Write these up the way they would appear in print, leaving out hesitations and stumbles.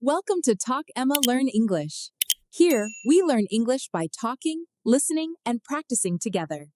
Welcome to Talk Emma Learn English. Here, we learn English by talking, listening, and practicing together.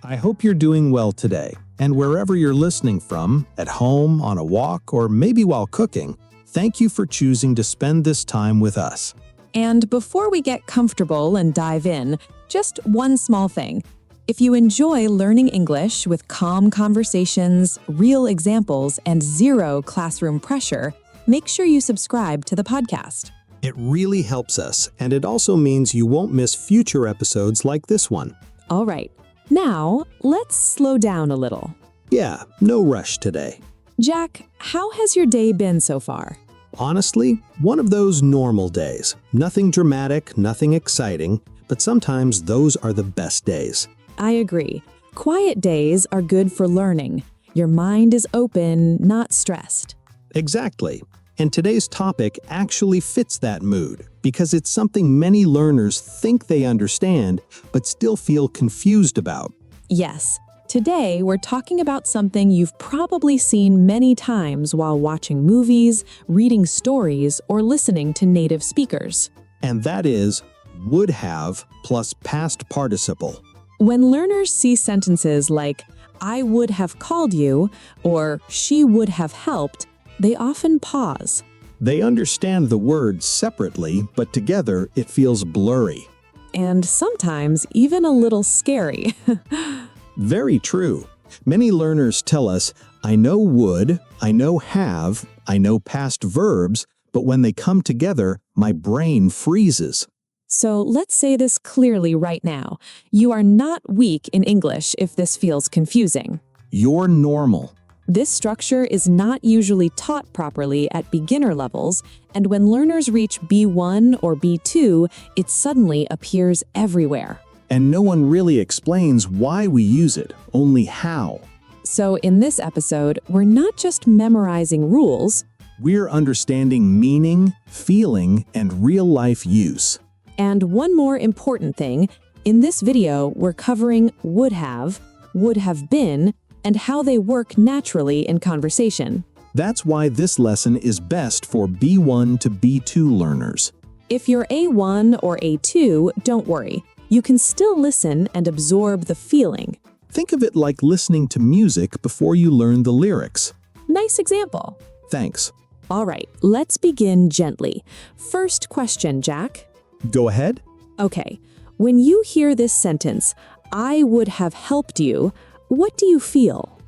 I hope you're doing well today, and wherever you're listening from, at home, on a walk, or maybe while cooking, thank you for choosing to spend this time with us. And before we get comfortable and dive in, just one small thing. If you enjoy learning English with calm conversations, real examples, and zero classroom pressure, make sure you subscribe to the podcast. It really helps us, and it also means you won't miss future episodes like this one. All right, now let's slow down a little. Yeah, no rush today. Jack, how has your day been so far? Honestly, one of those normal days. Nothing dramatic, nothing exciting, but sometimes those are the best days. I agree. Quiet days are good for learning. Your mind is open, not stressed. Exactly. And today's topic actually fits that mood because it's something many learners think they understand but still feel confused about. Yes, today we're talking about something you've probably seen many times while watching movies, reading stories, or listening to native speakers. And that is would have plus past participle. When learners see sentences like, "I would have called you," or "she would have helped," they often pause. They understand the words separately, but together it feels blurry. And sometimes even a little scary. Very true. Many learners tell us, I know would, I know have, I know past verbs, but when they come together, my brain freezes. So let's say this clearly right now. You are not weak in English if this feels confusing. You're normal. This structure is not usually taught properly at beginner levels, and when learners reach B1 or B2, it suddenly appears everywhere. And no one really explains why we use it, only how. So in this episode, we're not just memorizing rules. We're understanding meaning, feeling, and real-life use. And one more important thing, in this video, we're covering would have been, and how they work naturally in conversation. That's why this lesson is best for B1 to B2 learners. If you're A1 or A2, don't worry. You can still listen and absorb the feeling. Think of it like listening to music before you learn the lyrics. Nice example. Thanks. All right, let's begin gently. First question, Jack. Go ahead. Okay, when you hear this sentence, "I would have helped you," what do you feel?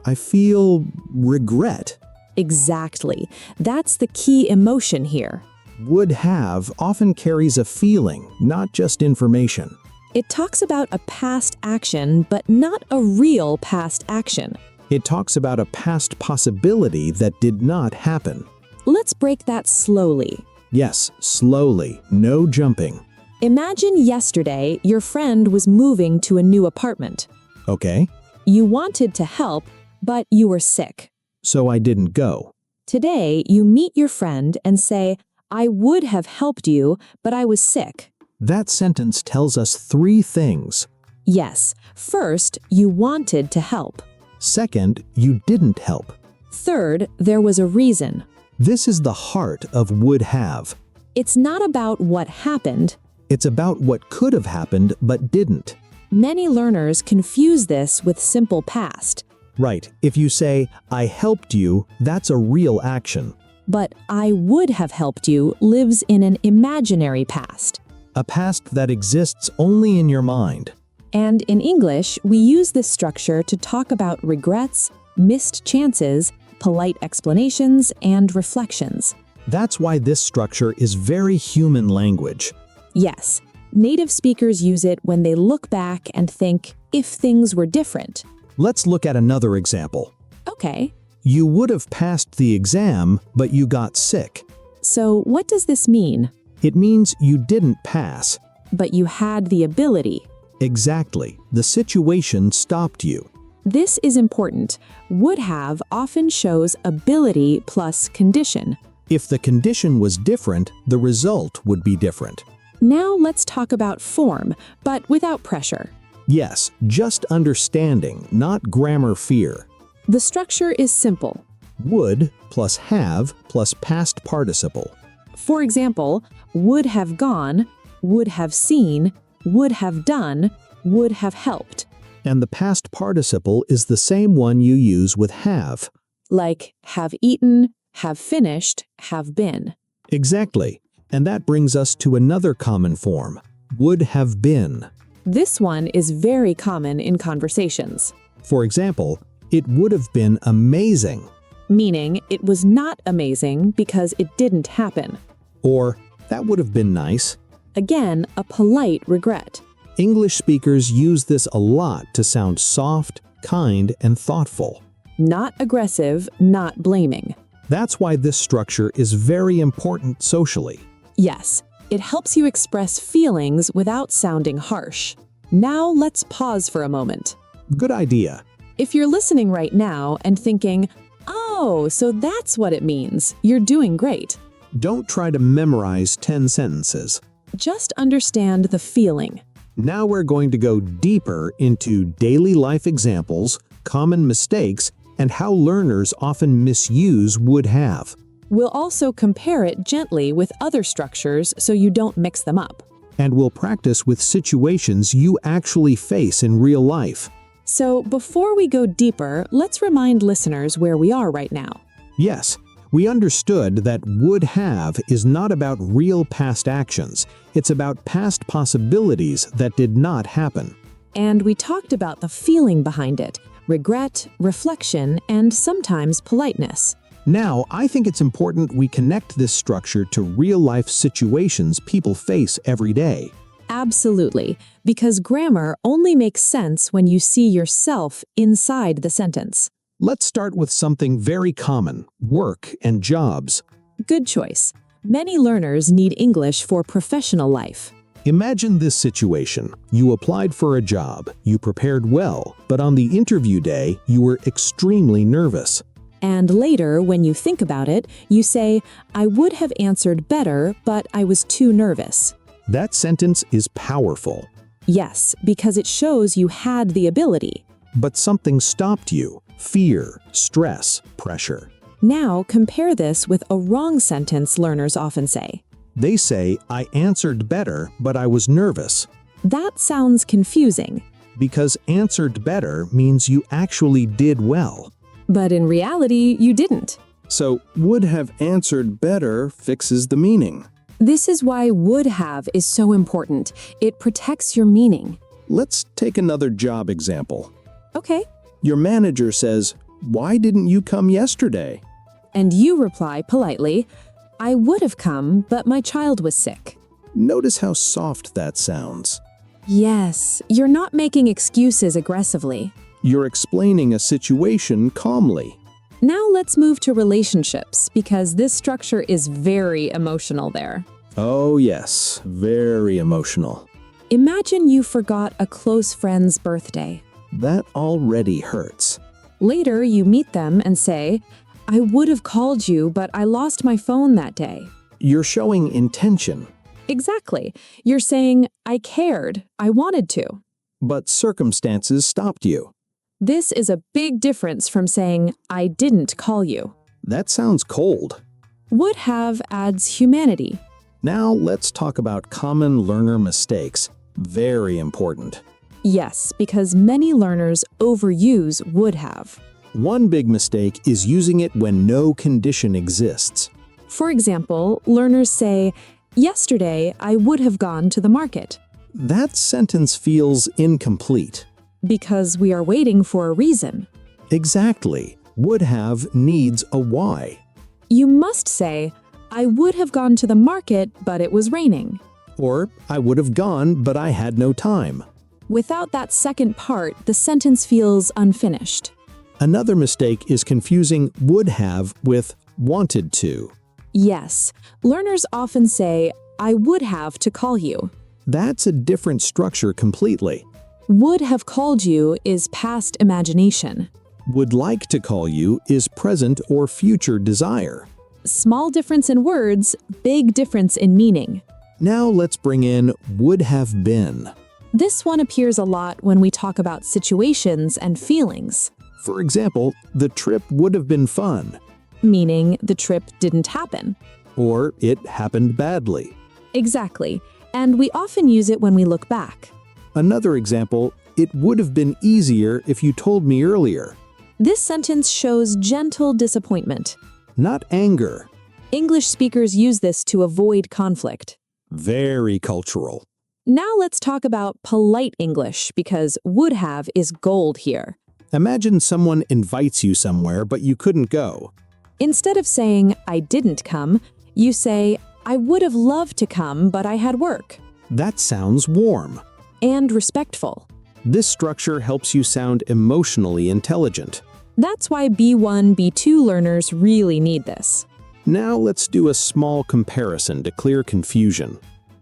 I feel regret. Exactly. That's the key emotion here. Would have often carries a feeling, not just information. It talks about a past action, but not a real past action. It talks about a past possibility that did not happen. Let's break that slowly. Yes, slowly, no jumping. Imagine yesterday your friend was moving to a new apartment. Okay, You wanted to help, but you were sick. so I didn't go. Today, you meet your friend and say, "I would have helped you, but I was sick." That sentence tells us three things. Yes, first, you wanted to help. Second, you didn't help. Third, there was a reason. This is the heart of would have. It's not about what happened. It's about what could have happened but didn't. Many learners confuse this with simple past. Right, if you say, I helped you, that's a real action. But "I would have helped you" lives in an imaginary past. A past that exists only in your mind. And in English, we use this structure to talk about regrets, missed chances, polite explanations, and reflections. That's why this structure is very human language. Yes, native speakers use it when they look back and think, if things were different. Let's look at another example. Okay, You would have passed the exam, but you got sick. so what does this mean? It means you didn't pass. But you had the ability. Exactly. The situation stopped you. This is important. Would have often shows ability plus condition. If the condition was different, the result would be different. Now let's talk about form, but without pressure. Yes, just understanding, not grammar fear. The structure is simple. Would plus have plus past participle. For example, would have gone, would have seen, would have done, would have helped. And the past participle is the same one you use with have. Like have eaten, have finished, have been. Exactly. And that brings us to another common form, would have been. This one is very common in conversations, For example, it would have been amazing. meaning it was not amazing because it didn't happen. Or, that would have been nice. Again, a polite regret. English speakers use this a lot to sound soft, kind, and thoughtful. Not aggressive, not blaming. That's why this structure is very important socially. Yes, it helps you express feelings without sounding harsh. Now let's pause for a moment. Good idea. If you're listening right now and thinking, oh, so that's what it means, you're doing great. Don't try to memorize 10 sentences. Just understand the feeling. Now we're going to go deeper into daily life examples, common mistakes, and how learners often misuse would have. We'll also compare it gently with other structures so you don't mix them up. And we'll practice with situations you actually face in real life. So before we go deeper, let's remind listeners where we are right now. Yes, we understood that would have is not about real past actions. It's about past possibilities that did not happen. And we talked about the feeling behind it, regret, reflection, and sometimes politeness. Now, I think it's important we connect this structure to real-life situations people face every day. Absolutely, because grammar only makes sense when you see yourself inside the sentence. Let's start with something very common, work and jobs. Good choice. Many learners need English for professional life. Imagine this situation. You applied for a job, you prepared well, but on the interview day, you were extremely nervous. And later, when you think about it, you say, I would have answered better, but I was too nervous. That sentence is powerful. Yes, because it shows you had the ability. But something stopped you. Fear, stress, pressure. Now compare this with a wrong sentence learners often say. They say, I answered better, but I was nervous. That sounds confusing. Because answered better means you actually did well. But in reality, you didn't. So, would have answered better fixes the meaning. This is why would have is so important. It protects your meaning. Let's take another job example. Okay. Your manager says, "Why didn't you come yesterday?" And you reply politely, I would have come, but my child was sick. Notice how soft that sounds. Yes, you're not making excuses aggressively. You're explaining a situation calmly. Now let's move to relationships, because this structure is very emotional there. Oh yes, very emotional. Imagine you forgot a close friend's birthday. That already hurts. Later, you meet them and say, I would have called you, but I lost my phone that day. You're showing intention. Exactly. You're saying, I cared, I wanted to. But circumstances stopped you. This is a big difference from saying, I didn't call you. That sounds cold. Would have adds humanity. Now let's talk about common learner mistakes. Very important. Yes, because many learners overuse would have. One big mistake is using it when no condition exists. For example, learners say, yesterday I would have gone to the market. That sentence feels incomplete. Because we are waiting for a reason. Exactly. Would have needs a why. You must say, I would have gone to the market, but it was raining. Or, I would have gone, but I had no time. Without that second part, the sentence feels unfinished. Another mistake is confusing would have with wanted to. Yes, learners often say, I would have to call you. That's a different structure completely. Would have called you is past imagination. Would like to call you is present or future desire. Small difference in words, big difference in meaning. Now let's bring in would have been. This one appears a lot when we talk about situations and feelings. For example, the trip would have been fun. meaning the trip didn't happen. Or it happened badly. Exactly, and we often use it when we look back. Another example, it would have been easier if you told me earlier. This sentence shows gentle disappointment. Not anger. English speakers use this to avoid conflict. Very cultural. Now let's talk about polite English, because would have is gold here. Imagine someone invites you somewhere, but you couldn't go. Instead of saying, I didn't come, you say, I would have loved to come, but I had work. That sounds warm. And respectful. This structure helps you sound emotionally intelligent. That's why B1, B2 learners really need this. Now let's do a small comparison to clear confusion.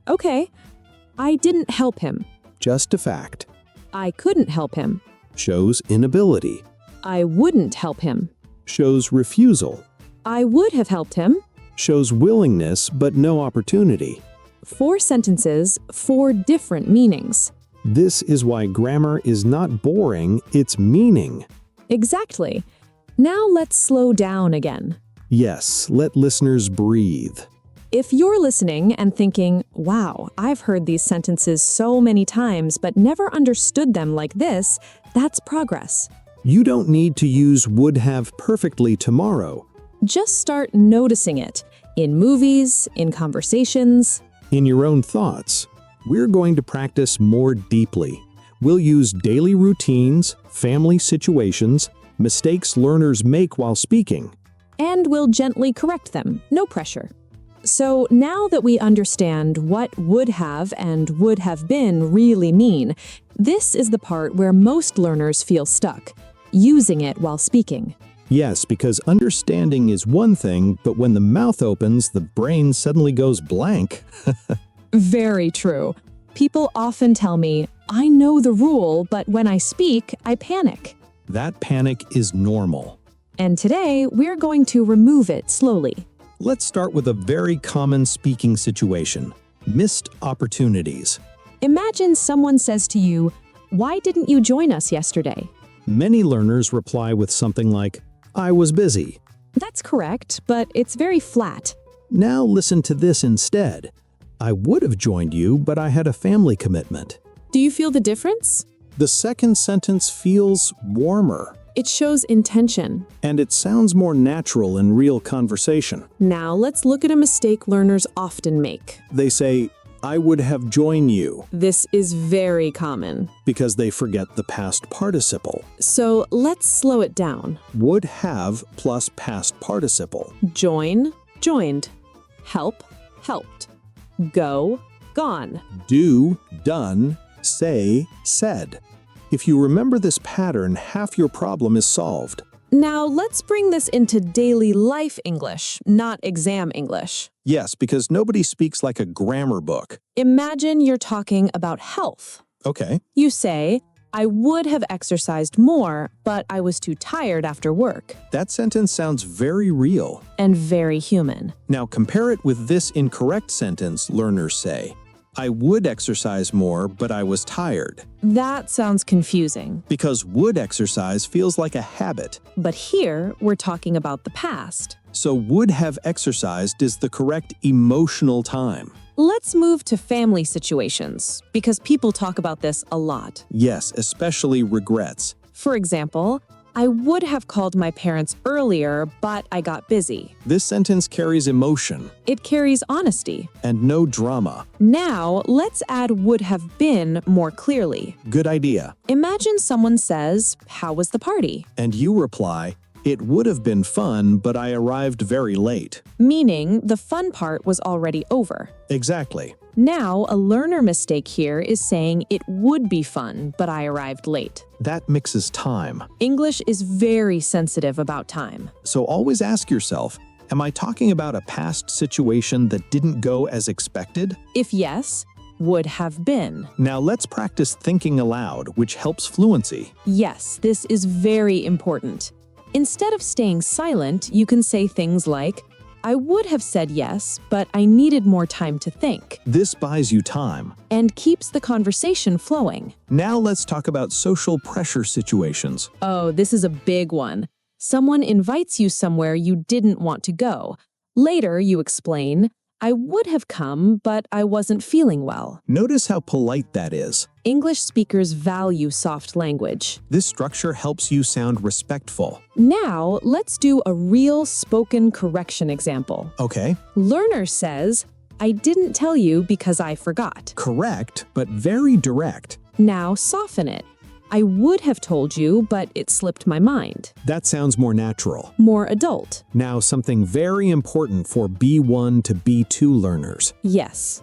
Okay, I didn't help him. Just a fact. I couldn't help him. Shows inability. I wouldn't help him. Shows refusal. I would have helped him. Shows willingness but no opportunity. 4 sentences, 4 different meanings. This is why grammar is not boring, it's meaning. Exactly. Now let's slow down again. Yes, let listeners breathe. If you're listening and thinking, wow, I've heard these sentences so many times but never understood them like this, that's progress. You don't need to use would have perfectly tomorrow. Just start noticing it in movies, in conversations. In your own thoughts. We're going to practice more deeply. We'll use daily routines, family situations, mistakes learners make while speaking. And we'll gently correct them, no pressure. So now that we understand what would have and would have been really mean, this is the part where most learners feel stuck, using it while speaking. Yes, because understanding is one thing, but when the mouth opens, the brain suddenly goes blank. Very true. People often tell me, I know the rule, but when I speak, I panic. That panic is normal. And today, we're going to remove it slowly. Let's start with a very common speaking situation. Missed opportunities. Imagine someone says to you, why didn't you join us yesterday? Many learners reply with something like, I was busy. That's correct, but it's very flat. Now listen to this instead. I would have joined you, but I had a family commitment. Do you feel the difference? The second sentence feels warmer. It shows intention. And it sounds more natural in real conversation. Now let's look at a mistake learners often make. They say, I would have joined you, This is very common. because they forget the past participle. So let's slow it down. Would have plus past participle. Join, joined. Help, helped. Go, gone. Do, done. Say, said. If you remember this pattern, half your problem is solved. Now let's bring this into daily life English, not exam English. Yes, because nobody speaks like a grammar book. Imagine you're talking about health. Okay. You say, I would have exercised more, but I was too tired after work. That sentence sounds very real. And very human. Now compare it with this incorrect sentence learners say. I would exercise more, but I was tired. That sounds confusing. Because would exercise feels like a habit. But here, we're talking about the past. So would have exercised is the correct emotional time. Let's move to family situations, because people talk about this a lot. Yes, especially regrets. For example, I would have called my parents earlier, but I got busy. This sentence carries emotion It carries honesty. and no drama. Now, let's add would have been more clearly. Good idea. Imagine someone says, how was the party? And you reply, it would have been fun, but I arrived very late. Meaning the fun part was already over. Exactly. Now, a learner mistake here is saying it would be fun, but I arrived late. That mixes time. English is very sensitive about time. So always ask yourself, am I talking about a past situation that didn't go as expected? If yes, would have been. Now let's practice thinking aloud, which helps fluency. Yes, this is very important. Instead of staying silent, you can say things like, I would have said yes, but I needed more time to think, This buys you time. and keeps the conversation flowing. Now let's talk about social pressure situations. Oh, this is a big one. Someone invites you somewhere you didn't want to go. Later, you explain, I would have come, but I wasn't feeling well. Notice how polite that is. English speakers value soft language. This structure helps you sound respectful. Now, let's do a real spoken correction example. Okay, Learner says, I didn't tell you because I forgot. correct, but very direct. Now soften it. I would have told you, but it slipped my mind. That sounds more natural. More adult. Now, something very important for B1 to B2 learners. Yes,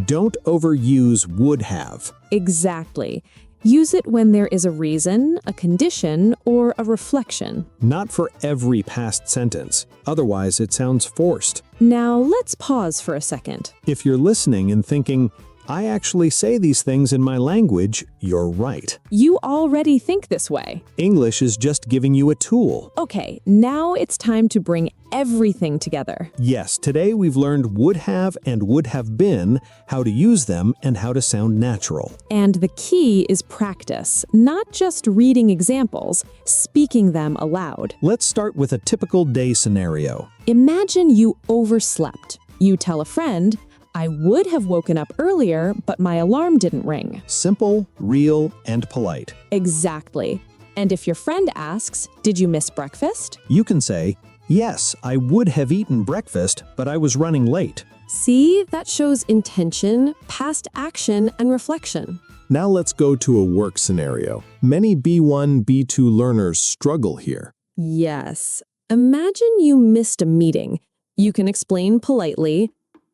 Don't overuse would have. exactly. Use it when there is a reason, a condition, or a reflection. Not for every past sentence. Otherwise, it sounds forced. Now let's pause for a second. If you're listening and thinking, I actually say these things in my language, you're right. You already think this way. English is just giving you a tool. Okay, now it's time to bring everything together. Yes, today we've learned would have and would have been, how to use them, and how to sound natural. And the key is practice, not just reading examples, speaking them aloud. Let's start with a typical day scenario. Imagine you overslept. You tell a friend, I would have woken up earlier, but my alarm didn't ring. Simple, real, and polite. Exactly. And if your friend asks, did you miss breakfast? You can say, yes, I would have eaten breakfast, but I was running late. See, that shows intention, past action, and reflection. Now let's go to a work scenario. Many B1, B2 learners struggle here. Yes. Imagine you missed a meeting. You can explain politely,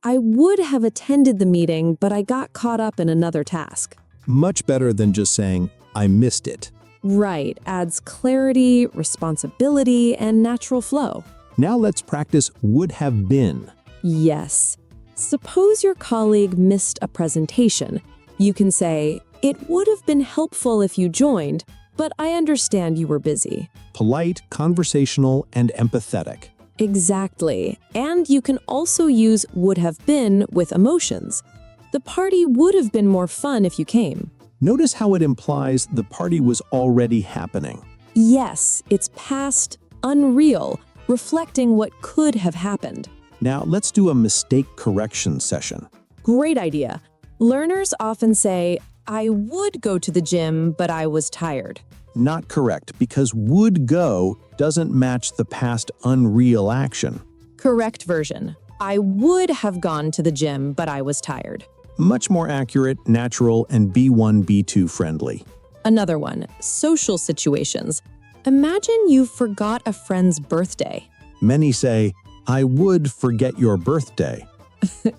I would have attended the meeting, but I got caught up in another task. Much better than just saying, I missed it. Right, adds clarity, responsibility, and natural flow. Now let's practice would have been. Yes. Suppose your colleague missed a presentation. You can say, it would have been helpful if you joined, but I understand you were busy. Polite, conversational, and empathetic. Exactly. And you can also use would have been with emotions. The party would have been more fun if you came. Notice how it implies the party was already happening. Yes, it's past, unreal, reflecting what could have happened. Now let's do a mistake correction session. Great idea. Learners often say, I would go to the gym, but I was tired. Not correct, because would go doesn't match the past unreal action. Correct version. I would have gone to the gym, but I was tired. Much more accurate, natural, and B1, B2 friendly. Another one, social situations. Imagine you forgot a friend's birthday. Many say, I would forget your birthday.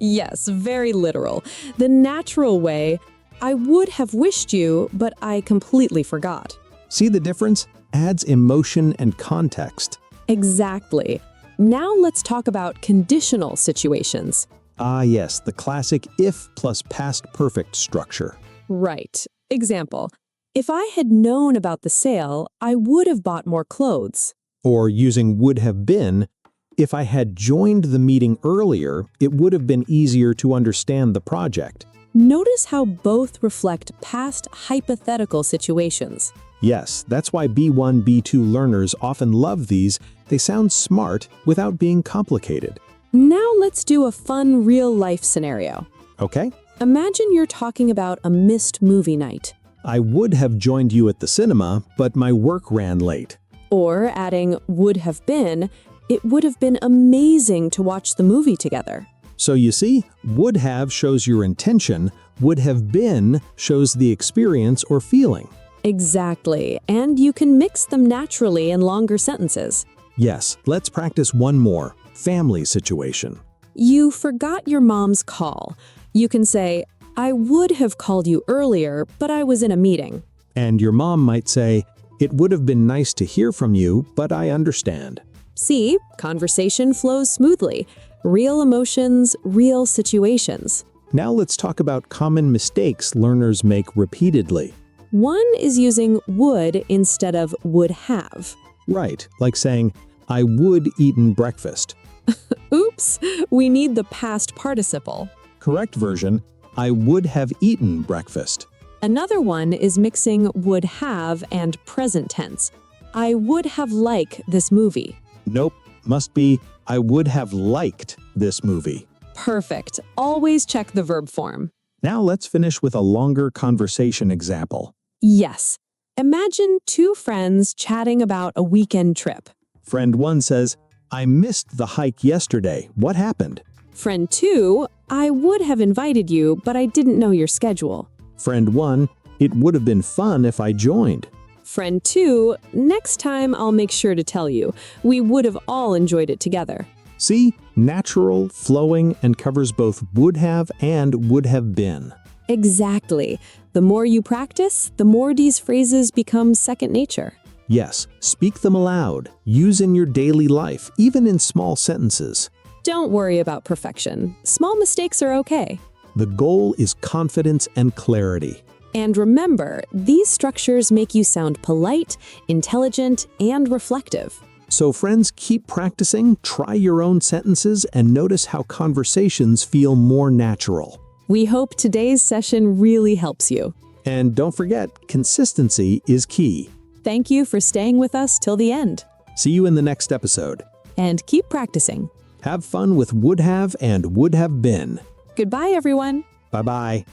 Yes, very literal. The natural way, I would have wished you, but I completely forgot. See the difference? Adds emotion and context. Exactly. Now let's talk about conditional situations. Ah yes, the classic if plus past perfect structure. Right. Example, if I had known about the sale, I would have bought more clothes. Or using would have been, if I had joined the meeting earlier, it would have been easier to understand the project. Notice how both reflect past hypothetical situations. Yes, that's why B1, B2 learners often love these. They sound smart without being complicated. Now let's do a fun real-life scenario. Okay? Imagine you're talking about a missed movie night. I would have joined you at the cinema, but my work ran late. Or adding would have been, it would have been amazing to watch the movie together. So you see, would have shows your intention, would have been shows the experience or feeling. Exactly, and you can mix them naturally in longer sentences. Yes, let's practice one more. Family situation. You forgot your mom's call. You can say, I would have called you earlier, but I was in a meeting. And your mom might say, it would have been nice to hear from you, but I understand. See, conversation flows smoothly. Real emotions, real situations. Now let's talk about common mistakes learners make repeatedly. One is using would instead of would have. Right, like saying, I would eaten breakfast. Oops, we need the past participle. Correct version, I would have eaten breakfast. Another one is mixing would have and present tense. I would have liked this movie. Nope, must be I would have liked this movie. Perfect. Always check the verb form. Now let's finish with a longer conversation example. Yes. Imagine two friends chatting about a weekend trip. Friend 1 says, I missed the hike yesterday. What happened? Friend 2, I would have invited you, but I didn't know your schedule. Friend 1, it would have been fun if I joined. Friend 2, next time I'll make sure to tell you. We would have all enjoyed it together. See, natural, flowing, and covers both would have and would have been. Exactly. The more you practice, the more these phrases become second nature. Yes, speak them aloud. Use in your daily life, even in small sentences. Don't worry about perfection. Small mistakes are okay. The goal is confidence and clarity. And remember, these structures make you sound polite, intelligent, and reflective. So friends, keep practicing, try your own sentences, and notice how conversations feel more natural. We hope today's session really helps you. And don't forget, consistency is key. Thank you for staying with us till the end. See you in the next episode. And keep practicing. Have fun with would have and would have been. Goodbye, everyone. Bye-bye.